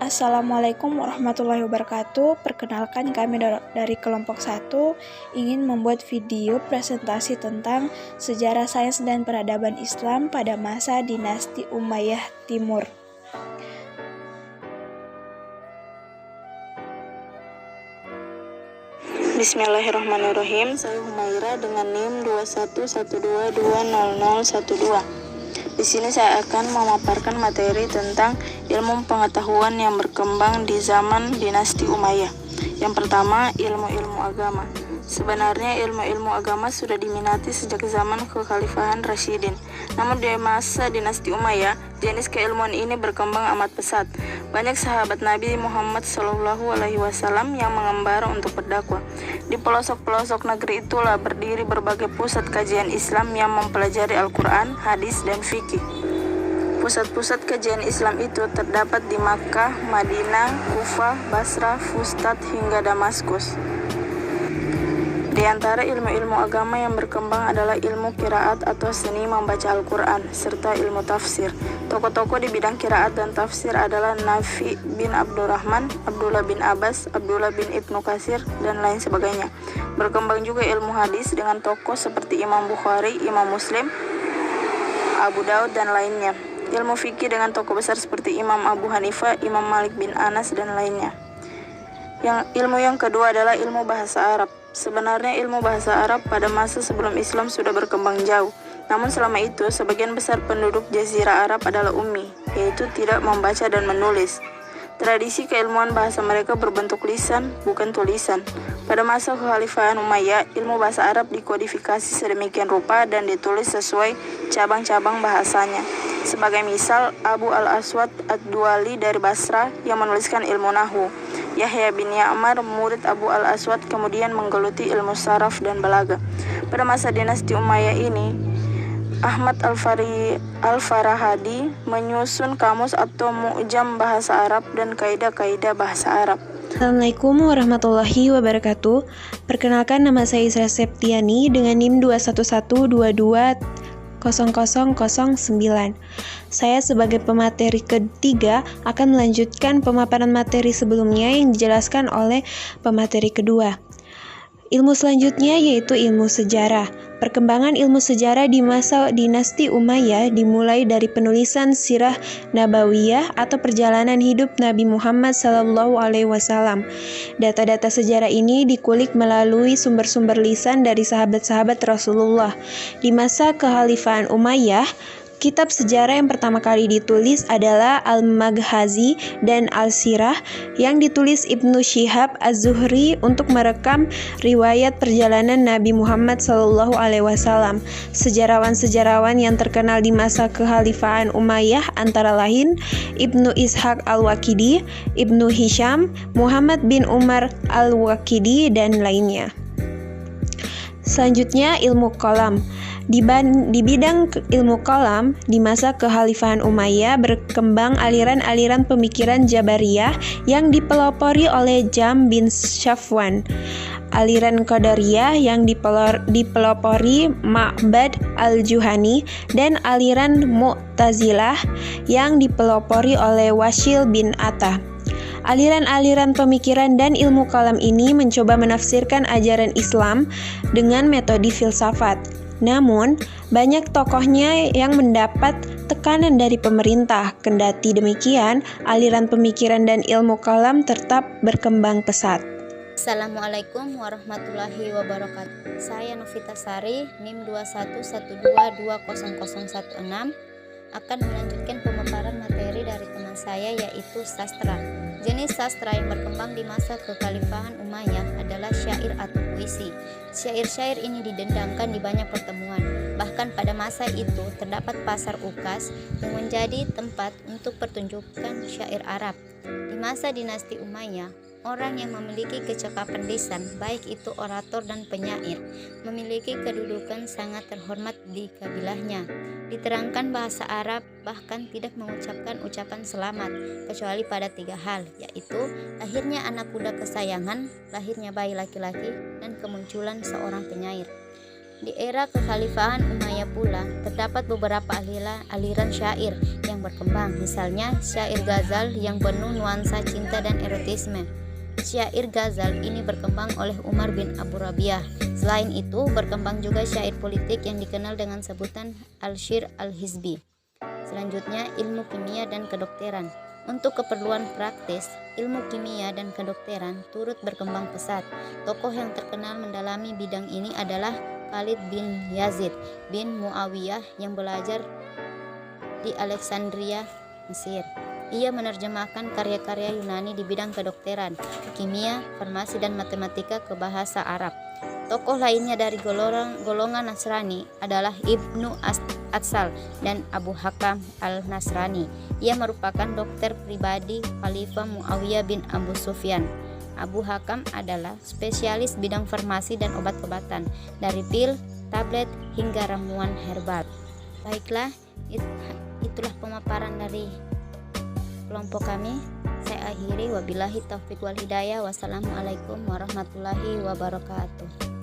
Assalamualaikum warahmatullahi wabarakatuh. Perkenalkan, kami dari kelompok 1 ingin membuat video presentasi tentang sejarah sains dan peradaban Islam pada masa dinasti Umayyah Timur. Bismillahirrahmanirrahim. Saya Humaira dengan NIM 2112200012. Di sini saya akan memaparkan materi tentang ilmu pengetahuan yang berkembang di zaman dinasti Umayyah. Yang pertama, ilmu-ilmu agama. Sebenarnya ilmu-ilmu agama sudah diminati sejak zaman kekhalifahan Rasyidin. Namun di masa dinasti Umayyah, jenis keilmuan ini berkembang amat pesat. Banyak sahabat Nabi Muhammad SAW yang mengembara untuk berdakwah. Di pelosok-pelosok negeri itulah berdiri berbagai pusat kajian Islam yang mempelajari Al-Quran, hadis, dan fikih. Pusat-pusat kajian Islam itu terdapat di Makkah, Madinah, Kufah, Basrah, Fustat, hingga Damaskus. Di antara ilmu-ilmu agama yang berkembang adalah ilmu qiraat atau seni membaca Al-Quran, serta ilmu tafsir. Tokoh-tokoh di bidang qiraat dan tafsir adalah Nafi bin Abdurrahman, Abdullah bin Abbas, Abdullah bin Ibnu Katsir, dan lain sebagainya. Berkembang juga ilmu hadis dengan tokoh seperti Imam Bukhari, Imam Muslim, Abu Daud, dan lainnya. Ilmu fikih dengan tokoh besar seperti Imam Abu Hanifah, Imam Malik bin Anas, dan lainnya. Ilmu yang kedua adalah ilmu bahasa Arab. Sebenarnya ilmu bahasa Arab pada masa sebelum Islam sudah berkembang jauh. Namun selama itu, sebagian besar penduduk Jazirah Arab adalah ummi, yaitu tidak membaca dan menulis. Tradisi keilmuan bahasa mereka berbentuk lisan, bukan tulisan. Pada masa kekhalifahan Umayyah, ilmu bahasa Arab dikodifikasi sedemikian rupa dan ditulis sesuai cabang-cabang bahasanya. Sebagai misal, Abu al-Aswad ad-Duali dari Basrah yang menuliskan ilmu nahwu. Yahya bin Ya'mar, murid Abu al-Aswad, kemudian menggeluti ilmu saraf dan balaghah. Pada masa dinasti Umayyah ini, Ahmad al-Farahadi menyusun kamus atau mu'jam bahasa Arab dan kaidah-kaidah bahasa Arab. Assalamualaikum warahmatullahi wabarakatuh. Perkenalkan, nama saya Isra Septiani dengan NIM 211220009. Saya sebagai pemateri ketiga akan melanjutkan pemaparan materi sebelumnya yang dijelaskan oleh pemateri kedua. Ilmu selanjutnya yaitu ilmu sejarah. Perkembangan ilmu sejarah di masa dinasti Umayyah dimulai dari penulisan Sirah Nabawiyah atau perjalanan hidup Nabi Muhammad SAW. Data-data sejarah ini dikulik melalui sumber-sumber lisan dari sahabat-sahabat Rasulullah. Di masa kekhalifahan Umayyah, kitab sejarah yang pertama kali ditulis adalah Al-Maghazi dan Al-Sirah yang ditulis Ibnu Syihab Az-Zuhri untuk merekam riwayat perjalanan Nabi Muhammad SAW. Sejarawan-sejarawan yang terkenal di masa kekhalifahan Umayyah antara lain Ibnu Ishaq Al-Waqidi, Ibnu Hisham, Muhammad bin Umar Al-Waqidi, dan lainnya. Selanjutnya, ilmu kalam. Di bidang ilmu kalam, di masa kekhalifahan Umayyah berkembang aliran-aliran pemikiran Jabariyah yang dipelopori oleh Jam bin Safwan, aliran Qadariyah yang dipelopori Ma'bad al-Juhani, dan aliran Mu'tazilah yang dipelopori oleh Wasil bin Atta. Aliran-aliran pemikiran dan ilmu kalam ini mencoba menafsirkan ajaran Islam dengan metode filsafat. Namun, banyak tokohnya yang mendapat tekanan dari pemerintah. Kendati demikian, aliran pemikiran dan ilmu kalam tetap berkembang pesat. Assalamualaikum warahmatullahi wabarakatuh. Saya Novita Sari, NIM 211220016, akan melanjutkan pemaparan materi dari teman saya, yaitu sastra. Jenis sastra yang berkembang di masa kekhalifahan Umayyah adalah syair atau puisi. Syair-syair ini didendangkan di banyak pertemuan. Bahkan pada masa itu terdapat pasar Ukas yang menjadi tempat untuk pertunjukan syair Arab. Di masa dinasti Umayyah, orang yang memiliki kecakapan lisan, baik itu orator dan penyair, memiliki kedudukan sangat terhormat di kabilahnya. Diterangkan bahasa Arab, bahkan tidak mengucapkan ucapan selamat, kecuali pada 3 hal, yaitu lahirnya anak kuda kesayangan, lahirnya bayi laki-laki, dan kemunculan seorang penyair. Di era kekhalifahan Umayyah pula, terdapat beberapa aliran syair yang berkembang, misalnya syair ghazal yang penuh nuansa cinta dan erotisme. Syair ghazal ini berkembang oleh Umar bin Abu Rabiah. Selain itu, berkembang juga syair politik yang dikenal dengan sebutan al-syir al-hizbi. Selanjutnya, ilmu kimia dan kedokteran. Untuk keperluan praktis, ilmu kimia dan kedokteran turut berkembang pesat. Tokoh yang terkenal mendalami bidang ini adalah Khalid bin Yazid bin Muawiyah yang belajar di Alexandria, Mesir. Ia menerjemahkan karya-karya Yunani di bidang kedokteran, kimia, farmasi, dan matematika ke bahasa Arab. Tokoh lainnya dari golongan Nasrani adalah Ibnu Atsal dan Abu Hakam al-Nasrani. Ia merupakan dokter pribadi Khalifah Muawiyah bin Abu Sufyan. Abu Hakam adalah spesialis bidang farmasi dan obat-obatan, dari pil, tablet, hingga ramuan herbal. Baiklah, itulah pemaparan dari kelompok kami. Saya akhiri, wabillahi taufiq wal hidayah. Wassalamualaikum warahmatullahi wabarakatuh.